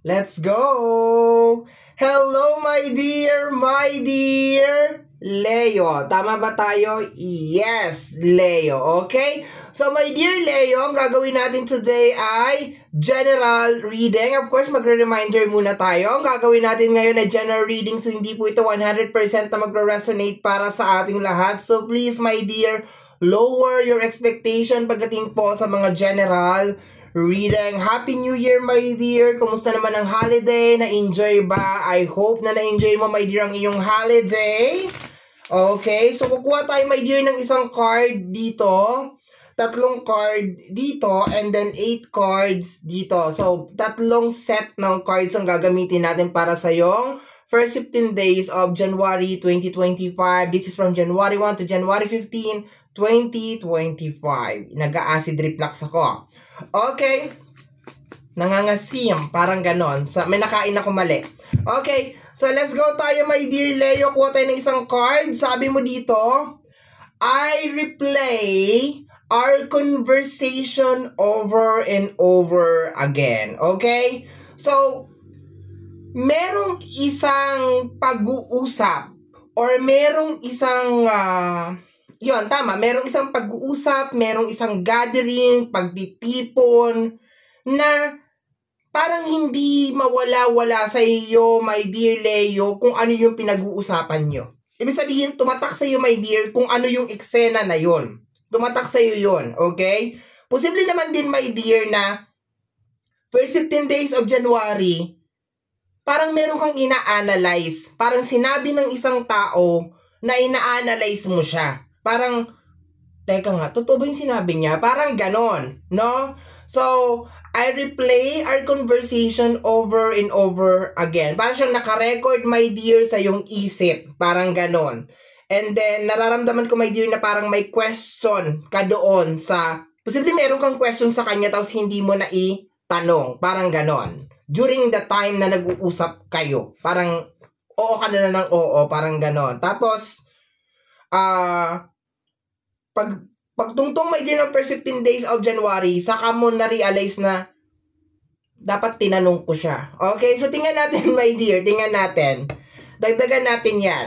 Let's go! Hello, my dear Leo. Tama ba tayo? Yes, Leo. Okay? So, my dear Leo, ang gagawin natin today ay general reading. Of course, magre-reminder muna tayo. Ang gagawin natin ngayon ay general reading. So, hindi po ito 100% na magre-resonate para sa ating lahat. So, please, my dear, lower your expectation pagdating po sa mga general reading. Happy New Year, my dear. Kumusta naman ang holiday? Na-enjoy ba? I hope na na-enjoy mo, my dear, ang iyong holiday. Okay, so kukuha tayo, my dear, ng isang card dito. 3 card dito, and then 8 cards dito. So, 3 set ng cards ang gagamitin natin para sa yung first 15 days of January 2025. This is from January 1 to January 15, 2025. Nag-acid reflux ako. Okay. Nangangasim. Parang ganon. May nakain ako mali. Okay. So, let's go tayo, my dear Leo. Kuha tayo ng isang card. Sabi mo dito, I replay our conversation over and over again. Okay? So, merong isang pag-uusap or merong isang yun, tama. Merong isang pag-uusap, merong isang gathering, pagtitipon, na parang hindi mawala-wala sa iyo, my dear Leo, kung ano yung pinag-uusapan nyo. Ibig sabihin, tumatak sa iyo, my dear, kung ano yung eksena na yon. Tumatak sa iyo yun, okay? Posible naman din, my dear, na first 15 days of January, parang meron kang ina-analyze. Parang sinabi ng isang tao na ina-analyze mo siya. Parang, teka nga, totoo ba yung sinabi niya? Parang ganon, no? So, I replay our conversation over and over again. Parang siyang naka-record, my dear, sa yung isip. Parang ganon. And then, nararamdaman ko, my dear, na parang may question ka doon sa, posible meron kang question sa kanya tapos hindi mo na itanong. Parang ganon. During the time na nag-uusap kayo. Parang, oo ka na ng oo. Parang ganon. Tapos, pagtungtong, my dear, ng first 15 days of January, saka mo na-realize na dapat tinanong ko siya. Okay, so tingnan natin, my dear. Tingnan natin. Dagdagan natin yan.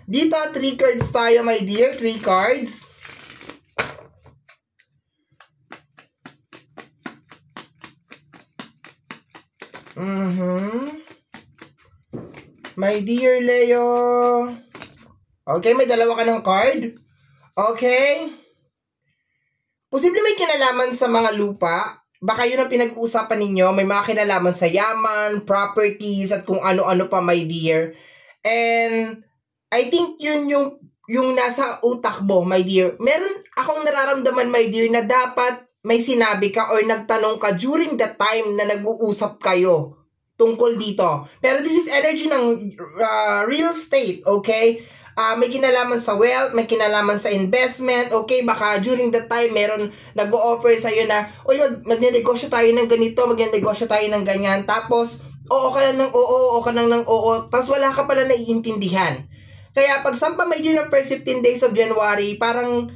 Dito, 3 cards tayo, my dear. 3 cards. My dear Leo. Okay, may 2 ka ng card. Okay. Posible may kinalaman sa mga lupa. Baka yun ang pinag-uusapan ninyo. May mga kinalaman sa yaman, properties, at kung ano-ano pa, my dear. And I think yun yung nasa utak mo, my dear. Meron akong nararamdaman, my dear, na dapat may sinabi ka or nagtanong ka during the time na nag-uusap kayo tungkol dito. Pero this is energy ng real estate, okay? May kinalaman sa wealth, may kinalaman sa investment, okay? Baka during the time, meron nag-o-offer sa'yo na, uy, magnenegosyo tayo ng ganito, magnenegosyo tayo ng ganyan. Tapos, oo ka lang ng oo ka lang ng oo. Tapos wala ka pala naiintindihan. Kaya pag sampa may yun ng first 15 days of January, parang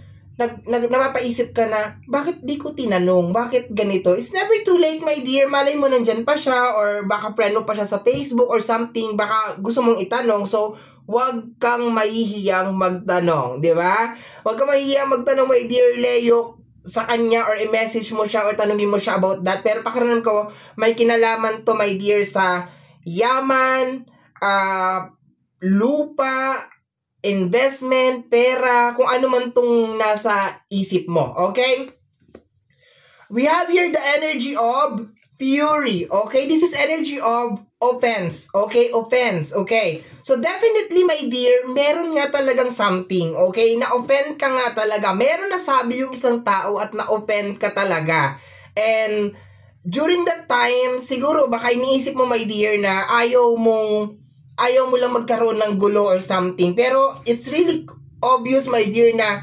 napapaisip ka na, bakit di ko tinanong? Bakit ganito? It's never too late, my dear. Malay mo nandyan pa siya, or baka friend mo pa siya sa Facebook or something. Baka gusto mong itanong. So, huwag kang mahihiyang magtanong, di ba? Huwag kang mahihiyang magtanong, my dear Leo, sa kanya or i-message mo siya or tanungin mo siya about that. Pero pakiramdam ko, may kinalaman to, my dear, sa yaman, lupa, investment, pera, kung ano man tong nasa isip mo, okay? We have here the energy of fury, okay? This is energy of offense, okay? Offense, okay? So, definitely, my dear, meron nga talagang something, okay? Na-offend ka nga talaga. Meron nasabi yung isang tao at na-offend ka talaga. And, during that time, siguro, baka iniisip mo, my dear, na ayaw mo lang magkaroon ng gulo or something. Pero, it's really obvious, my dear, na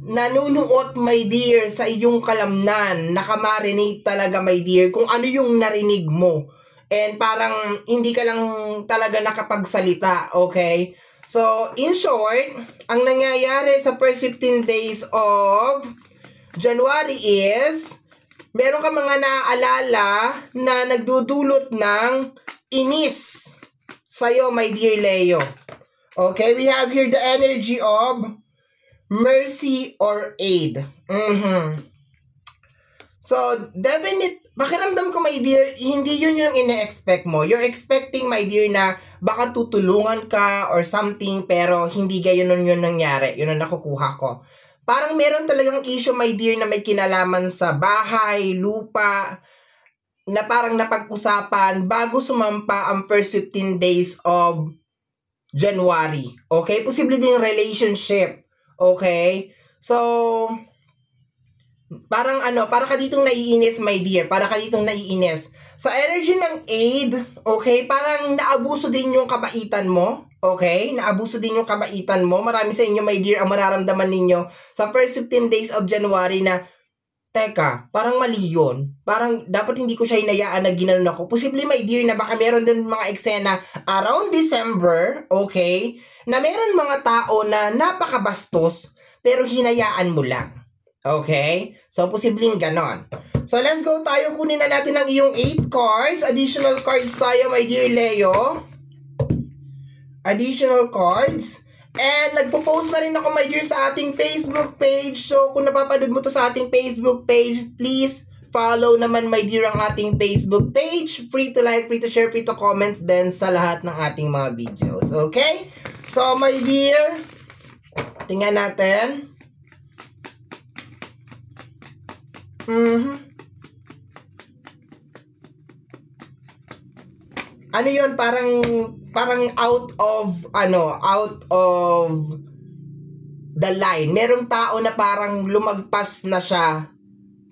nanunuot, my dear, sa iyong kalamnan. Nakamarinate talaga, my dear, kung ano yung narinig mo. And parang hindi ka lang talaga nakapagsalita, okay? So, in short, ang nangyayari sa first 15 days of January is, meron ka mga naaalala na nagdudulot ng inis sa'yo, my dear Leo. Okay, we have here the energy of mercy or aid. So, pakiramdam ko, my dear, hindi yun yung ine-expect mo. You're expecting, my dear, na baka tutulungan ka or something, pero hindi gayon yun nangyari. Yun ang nakukuha ko. Parang meron talagang issue, my dear, na may kinalaman sa bahay, lupa, na parang napag-usapan bago sumampa ang first 15 days of January. Okay? Posible din relationship. Okay? So, parang para ka ditong naiinis, my dear. Para ka ditong naiinis. Sa energy ng aid, okay, parang naabuso din yung kabaitan mo. Okay? Naabuso din yung kabaitan mo. Marami sa inyo, my dear, ang mararamdaman ninyo sa first 15 days of January na, teka, parang mali yun. Parang dapat hindi ko siya hinayaan na ginanon ako. Posible, my dear, na baka meron din mga eksena around December, okay, na meron mga tao na napakabastos, pero hinayaan mo lang. Okay? So, posibleng ganon. So, let's go tayo. Kunin na natin ang iyong 8 cards. Additional cards tayo, my dear Leo. Additional cards. And, nagpo-post na rin ako, my dear, sa ating Facebook page. So, kung napapanood mo to sa ating Facebook page, please follow naman, my dear, ang ating Facebook page. Free to like, free to share, free to comment din sa lahat ng ating mga videos. Okay? So, my dear, tingnan natin. Ano yun? Parang out of the line. Merong tao na parang lumagpas na siya.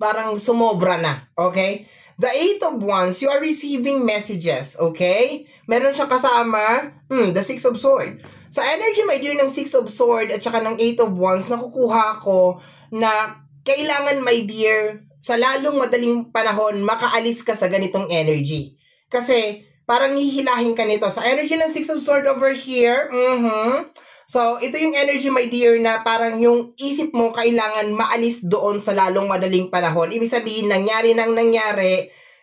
Parang sumobra na. Okay? The 8 of Wands, you are receiving messages. Okay? Meron siyang kasama, the 6 of Swords. Sa energy, my dear, ng 6 of Swords at saka ng 8 of Wands, nakukuha ko na kailangan, my dear, sa lalong madaling panahon, makaalis ka sa ganitong energy. Kasi, parang hihilahin ka nito. Sa energy ng 6 of Swords over here, so, ito yung energy, my dear, na parang yung isip mo kailangan maalis doon sa lalong madaling panahon. Ibig sabihin, nangyari,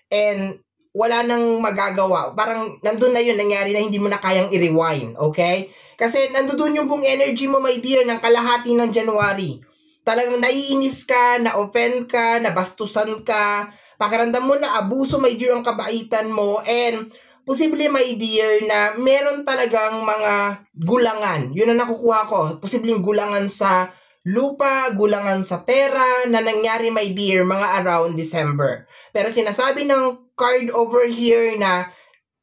and wala nang magagawa. Parang nandun na yun, nangyari na hindi mo na kayang i-rewind, okay? Kasi nandun yung buong energy mo, my dear, ng kalahati ng January. Talagang naiinis ka, na-offend ka, nabastusan ka, pakiramdam mo na abuso, my dear, ang kabaitan mo, and posible, my dear, na meron talagang mga gulangan. Yun ang nakukuha ko. Posibleng gulangan sa lupa, gulangan sa pera, na nangyari, my dear, mga around December. Pero sinasabi ng card over here na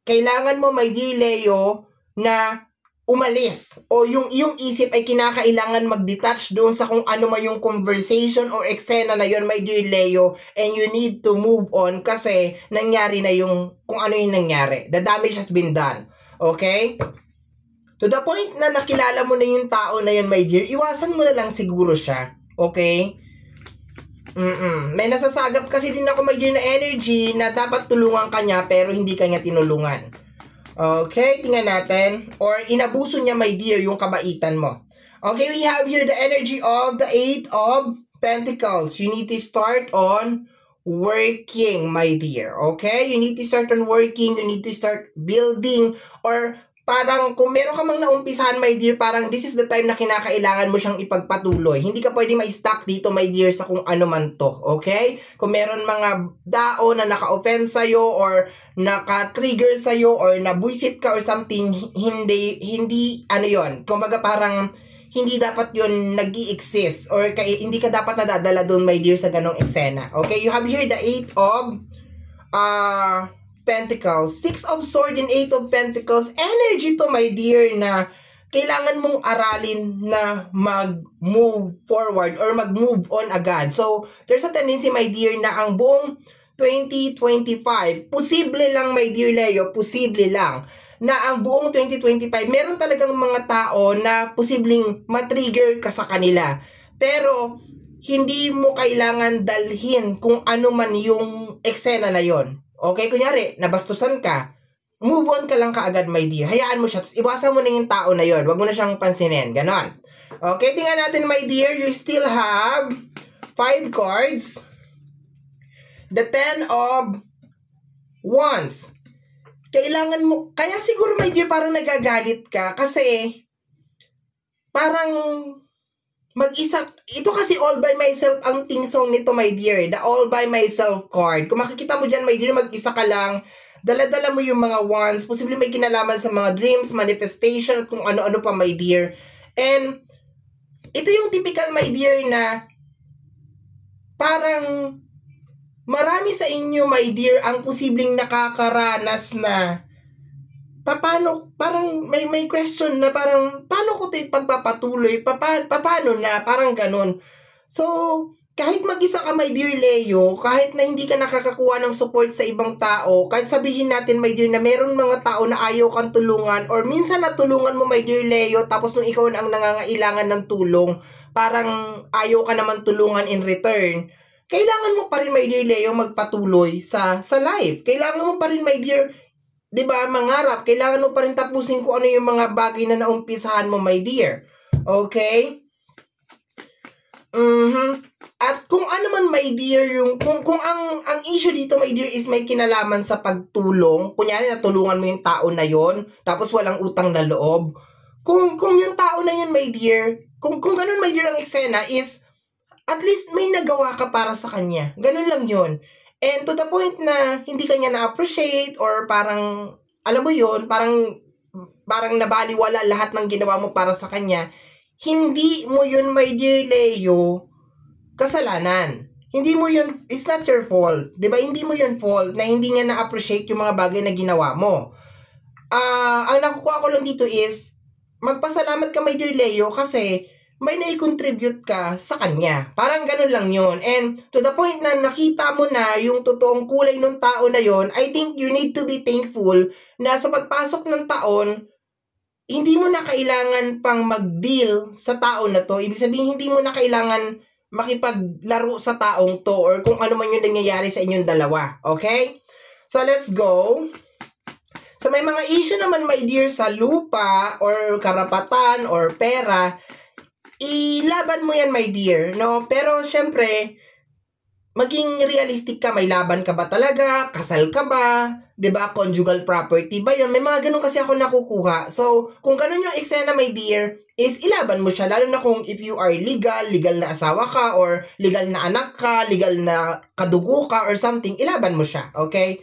kailangan mo, my dear Leo, na umalis o yung isip ay kinakailangan mag-detach doon sa kung ano man yung conversation or eksena na yun, my dear Leo, and you need to move on kasi nangyari na yung kung ano yung nangyari. The damage has been done. Okay? To the point na nakilala mo na yung tao na yun, my dear, iwasan mo na lang siguro siya. Okay? May nasasagap kasi din ako, my dear, na energy na dapat tulungan ka niya pero hindi ka niya tinulungan. Okay, tingnan natin. Or inabuso niya, my dear, yung kabaitan mo. Okay, we have here the energy of the 8 of Pentacles. You need to start on working, my dear. Okay? You need to start on working. You need to start building. Or parang kung meron ka mang naumpisahan, my dear, parang this is the time na kinakailangan mo siyang ipagpatuloy. Hindi ka pwede ma-stuck dito, my dear, sa kung ano man to. Okay? Kung meron mga dao na naka-offend sa'yo or naka-trigger sa'yo or nabuisit ka or something, hindi ano yon. Kumbaga parang hindi dapat yon nag-i-exist or hindi ka dapat nadadala doon, my dear, sa ganong eksena. Okay? You have here the 8 of Pentacles, 6 of Swords and 8 of Pentacles. Energy to, my dear, na kailangan mong aralin na mag-move forward or mag-move on agad. So, there's a tendency, my dear, na ang buong 2025, posible lang, my dear Leo, posible lang, na ang buong 2025, meron talagang mga tao na posibleng matrigger ka sa kanila. Pero, hindi mo kailangan dalhin kung ano man yung eksena na yon. Okay, kunyari, nabastusan ka, move on ka lang kaagad, my dear. Hayaan mo siya, iwasan mo na yung tao na yon. Huwag mo na siyang pansinin, ganon. Okay, tingnan natin, my dear, you still have 5 cards. The 10 of Wands. kailangan mo, kaya siguro my dear parang nagagalit ka kasi parang mag-isa, ito kasi all by myself ang theme song nito my dear, the all by myself card. Kung makikita mo dyan my dear, mag-isa ka lang, dala-dala mo yung mga wants, posible may kinalaman sa mga dreams, manifestation, at kung ano-ano pa my dear. And ito yung typical my dear na parang marami sa inyo, my dear, ang posibleng nakakaranas na paano, parang may question na parang, paano ko ito pagpapatuloy? Paano na? Parang ganun. So, kahit mag-isa ka, my dear Leo, kahit na hindi ka nakakakuha ng support sa ibang tao, kahit sabihin natin, my dear, na meron mga tao na ayaw kang tulungan, or minsan natulungan mo, my dear Leo, tapos nung ikaw na ang nangangailangan ng tulong, parang ayaw ka naman tulungan in return, kailangan mo pa rin, my dear Leo, magpatuloy sa life. Kailangan mo pa rin, my dear, 'di ba, mangarap. Kailangan mo pa rin tapusin kung ano yung mga bagay na naumpisahan mo, my dear. Okay? At kung ano man, my dear, yung kung ang issue dito, my dear, is may kinalaman sa pagtulong. Kunyari natulungan mo yung tao na yon, tapos walang utang na loob. Kung yung tao na yun, my dear, kung ganun, my dear, ang eksena is at least may nagawa ka para sa kanya. Ganun lang yun. And to the point na hindi kanya na-appreciate or parang, alam mo yun, parang nabaliwala lahat ng ginawa mo para sa kanya, hindi mo yun, my dear Leo, kasalanan. Hindi mo yun, it's not your fault. Diba? Hindi mo yun fault na hindi niya na-appreciate yung mga bagay na ginawa mo. Ang nakukuha ko lang dito is, magpasalamat ka, my dear Leo, kasi may na-contribute ka sa kanya. Parang ganun lang yun. And to the point na nakita mo na yung totoong kulay ng tao na yon, I think you need to be thankful na sa pagpasok ng taon, hindi mo na kailangan pang mag-deal sa tao na to. Ibig sabihin, hindi mo na kailangan makipaglaro sa taong to or kung ano man yung nangyayari sa inyong dalawa. Okay? So, let's go. So, may mga issue naman, my dear, sa lupa or karapatan or pera, ilaban mo yan, my dear, no? Pero, syempre, maging realistic ka, may laban ka ba talaga? Kasal ka ba? 'Di ba? Conjugal property ba yun? May mga ganun kasi ako nakukuha. So, kung ganun yung eksena, my dear, is ilaban mo siya. Lalo na kung if you are legal na asawa ka, or legal na anak ka, legal na kadugo ka, or something, ilaban mo siya, okay?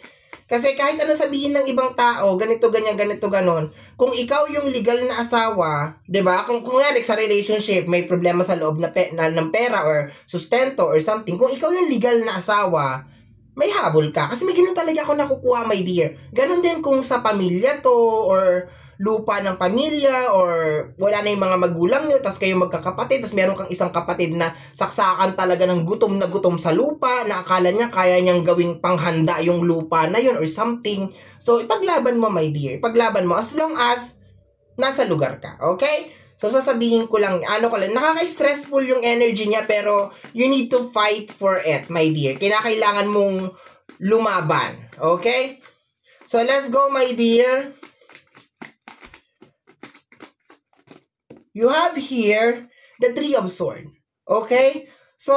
Kasi kahit ano sabihin ng ibang tao, ganito, ganyan, ganito, ganon, kung ikaw yung legal na asawa, 'di ba? Kung nga sa relationship, may problema sa loob ng pera or sustento or something, kung ikaw yung legal na asawa, may habol ka. Kasi may ganun talaga ako nakukuha, my dear. Ganon din kung sa pamilya to, or lupa ng pamilya, or wala na yung mga magulang nyo, tapos kayo magkakapatid, tapos meron kang isang kapatid na saksakan talaga ng gutom na gutom sa lupa, na akala niya kaya niyang gawing panghanda yung lupa na yun or something. So, ipaglaban mo, my dear. Ipaglaban mo as long as nasa lugar ka. Okay? So, sasabihin ko lang, nakaka-stressful yung energy niya, pero you need to fight for it, my dear. Kinakailangan mong lumaban. Okay? So, let's go, my dear. You have here the Three of Swords. Okay? So,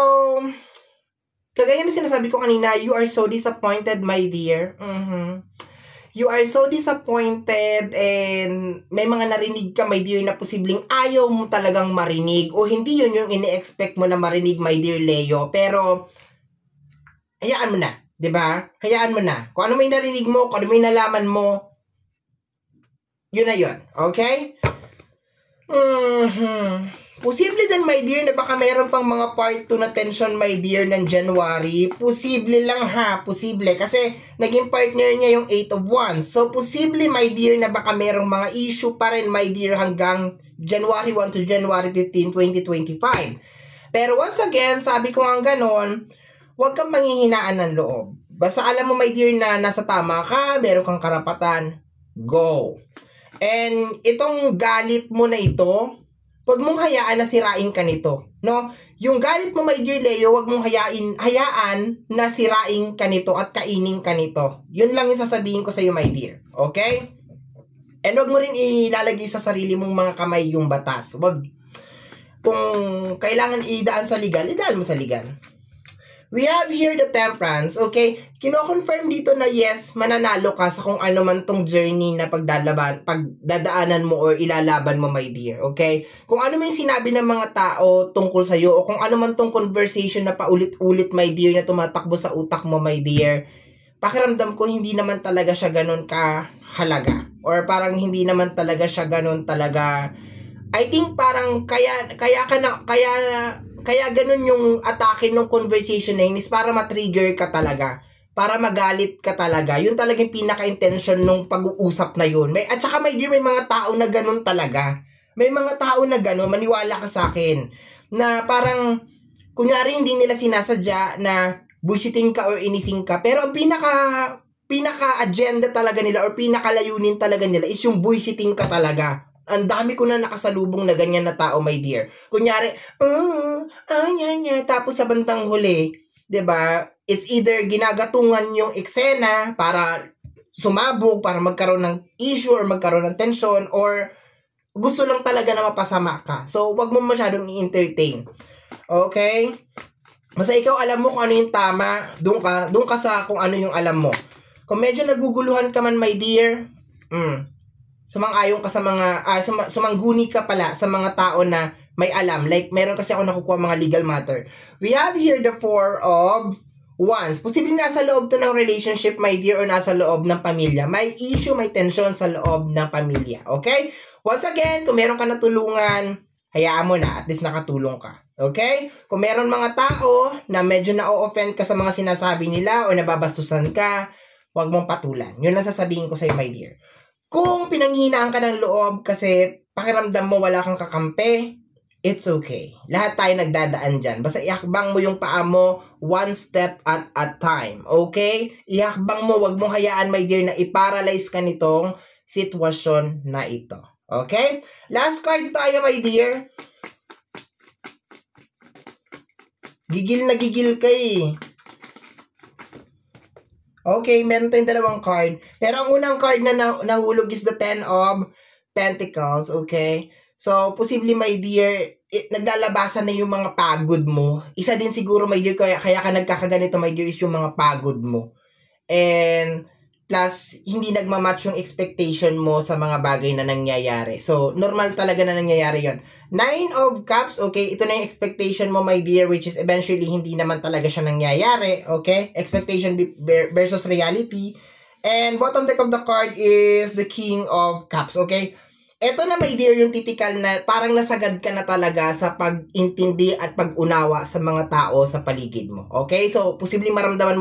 kagaya na sinasabi ko kanina, you are so disappointed, my dear. You are so disappointed and may mga narinig ka, my dear, na posibleng ayaw mo talagang marinig o hindi yun yung ini-expect mo na marinig, my dear Leo. Pero, hayaan mo na. 'Di ba? Hayaan mo na. Kung ano may narinig mo, kung ano may nalaman mo, yun na yun. Okay? Posible din, my dear, na baka meron pang mga part 2 na tension, my dear, ng January. Posible lang ha, posible. Kasi naging partner niya yung 8 of Wands. So, posible, my dear, na baka merong mga issue pa rin, my dear, hanggang January 1 to January 15, 2025. Pero once again, sabi ko nga ganon, huwag kang manghihinaan ng loob. Basta alam mo, my dear, na nasa tama ka, meron kang karapatan, go. And itong galit mo na ito, wag mong hayaan na sirain ka nito, no? Yung galit mo, my dear Leo, wag mong hayaan na sirain ka nito at kainin ka nito. Yun lang yung sasabihin ko sa iyo, my dear. Okay? And wag mo rin ilalagay sa sarili mong mga kamay yung batas. Wag. Kung kailangan idaan sa legal, idaan mo sa legal. We have here the Temperance, okay? Kino-confirm dito na yes, mananalo ka sa kung ano man tong journey na pagdadaanan mo or ilalaban mo, my dear, okay? Kung ano man yung sinabi ng mga tao tungkol sa'yo o kung ano man tong conversation na paulit-ulit, my dear, na tumatakbo sa utak mo, my dear, pakiramdam ko hindi naman talaga siya ganun kahalaga. Or parang hindi naman talaga siya ganun talaga. I think parang kaya ganun yung atake ng conversation na yun is para ma-trigger ka talaga. Para magalit ka talaga. Yun talaga yung pinaka-intention nung pag-uusap na yun. At saka may mga tao na ganun talaga. May mga tao na ganun, maniwala ka sa akin. Na parang, kunyari hindi nila sinasadya na bullshitting ka or inising ka. Pero ang pinaka-agenda talaga nila or pinaka-layunin talaga nila is yung bullshitting ka talaga. Ang dami ko na nakasalubong na ganyan na tao, my dear. Kunyari, tapos sa bandang huli, 'di ba? It's either ginagatungan yung eksena para sumabog, para magkaroon ng issue or magkaroon ng tension, or gusto lang talaga na mapasama ka. So, wag mo masyadong i-entertain. Okay? Basta ikaw alam mo kung ano yung tama, doon ka sa kung ano yung alam mo. Kung medyo naguguluhan ka man, my dear, sumang-ayon ka sa mga, sumangguni ka pala sa mga tao na may alam. Like, meron kasi ako nakukuha mga legal matter. We have here the 4 of Wands. Posibleng nasa loob to ng relationship, my dear, or nasa loob ng pamilya. May issue, may tension sa loob ng pamilya. Okay? Once again, kung meron ka natulungan, hayaan mo na, at least nakatulong ka. Okay? Kung meron mga tao na medyo na-offend ka sa mga sinasabi nila o nababastusan ka, huwag mong patulan. Yun lang sasabihin ko sa'yo, my dear. Kung pinanghihinaan ka ng loob kasi pakiramdam mo wala kang kakampi, it's okay. Lahat tayo nagdadaan dyan. Basta ihakbang mo yung paa mo one step at a time. Okay? Ihakbang mo, wag mong hayaan, my dear, na i-paralyze ka nitong sitwasyon na ito. Okay? Last card tayo, my dear. Gigil na gigil ka eh. Okay, meron tayong dalawang card. Pero ang unang card na nahulog is the 10 of Pentacles, okay? So, posibly, my dear, naglalabasan na yung mga pagod mo. Isa din siguro, my dear, kaya ka nagkakaganito, my dear, is yung mga pagod mo. And, plus, hindi nagmamatch yung expectation mo sa mga bagay na nangyayari. So, normal talaga na nangyayari yon. 9 of Cups, okay, ito na yung expectation mo, my dear, which is eventually hindi naman talaga siya nangyayari, okay? Expectation versus reality. And bottom deck of the card is the King of Cups, okay? Ito na, my dear, yung typical na parang nasagad ka na talaga sa pag-intindi at pag-unawa sa mga tao sa paligid mo, okay? So, posibleng maramdaman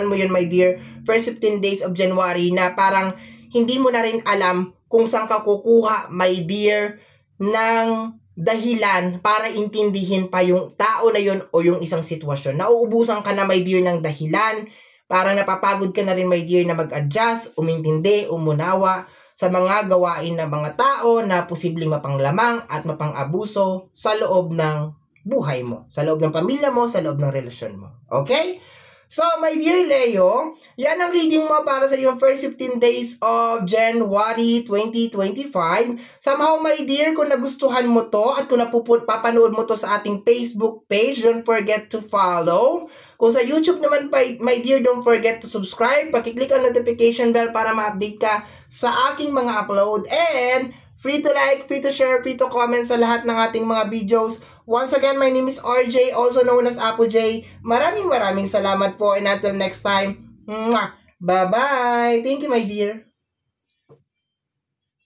mo yun, my dear, first 15 days of January na parang hindi mo na rin alam kung saan ka kukuha, my dear, ng dahilan para intindihin pa yung tao na yun o yung isang sitwasyon. Nauubusan ka na, my dear, ng dahilan. Parang napapagod ka na rin, my dear, na mag-adjust, umintindi, umunawa sa mga gawain ng mga tao na posibleng mapanglamang at mapang-abuso sa loob ng buhay mo, sa loob ng pamilya mo, sa loob ng relasyon mo. Okay? So, my dear Leo, yan ang reading mo para sa yung first 15 days of January 2025. Somehow, my dear, kung nagustuhan mo to at kung papanood mo to sa ating Facebook page, don't forget to follow. Kung sa YouTube naman, my dear, don't forget to subscribe. Pakiclick ang notification bell para ma-update ka sa aking mga upload. And free to like, free to share, free to comment sa lahat ng ating mga videos. Once again, my name is RJ, also known as Apo J. Maraming salamat po, and until next time, bye-bye! Thank you, my dear.